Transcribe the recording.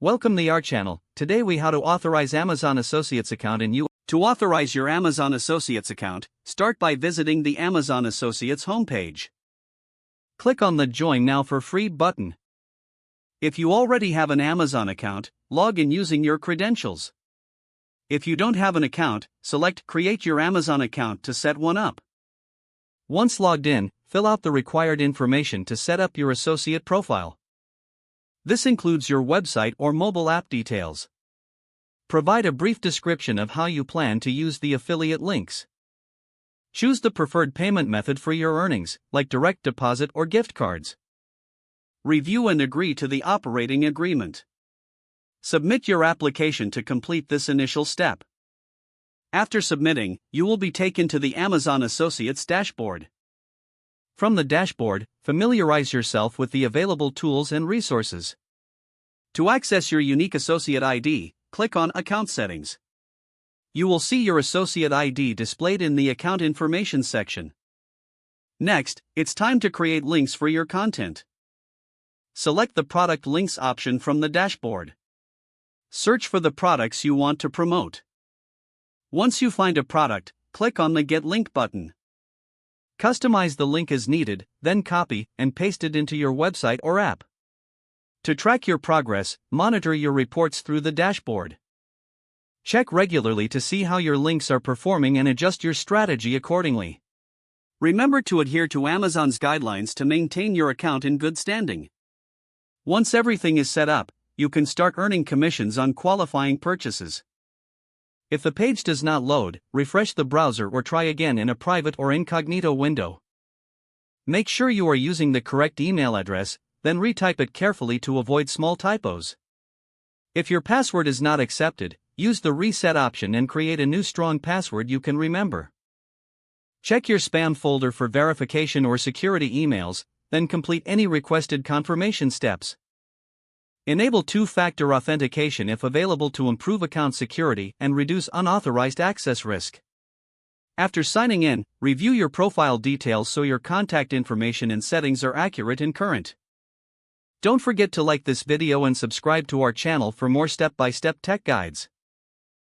Welcome to our channel. Today we how to authorize Amazon Associates account in U.S. To authorize your Amazon Associates account, start by visiting the Amazon Associates homepage. Click on the Join Now for Free button. If you already have an Amazon account, log in using your credentials. If you don't have an account, select Create your Amazon account to set one up. Once logged in, fill out the required information to set up your associate profile. This includes your website or mobile app details. Provide a brief description of how you plan to use the affiliate links. Choose the preferred payment method for your earnings, like direct deposit or gift cards. Review and agree to the operating agreement. Submit your application to complete this initial step. After submitting, you will be taken to the Amazon Associates dashboard. From the dashboard, familiarize yourself with the available tools and resources. To access your unique associate ID, click on Account Settings. You will see your associate ID displayed in the Account Information section. Next, it's time to create links for your content. Select the Product Links option from the dashboard. Search for the products you want to promote. Once you find a product, click on the Get Link button. Customize the link as needed, then copy and paste it into your website or app. To track your progress, monitor your reports through the dashboard. Check regularly to see how your links are performing and adjust your strategy accordingly. Remember to adhere to Amazon's guidelines to maintain your account in good standing. Once everything is set up, you can start earning commissions on qualifying purchases. If the page does not load, refresh the browser or try again in a private or incognito window. Make sure you are using the correct email address, then retype it carefully to avoid small typos. If your password is not accepted, use the reset option and create a new strong password you can remember. Check your spam folder for verification or security emails, then complete any requested confirmation steps. Enable two-factor authentication if available to improve account security and reduce unauthorized access risk. After signing in, review your profile details so your contact information and settings are accurate and current. Don't forget to like this video and subscribe to our channel for more step-by-step tech guides.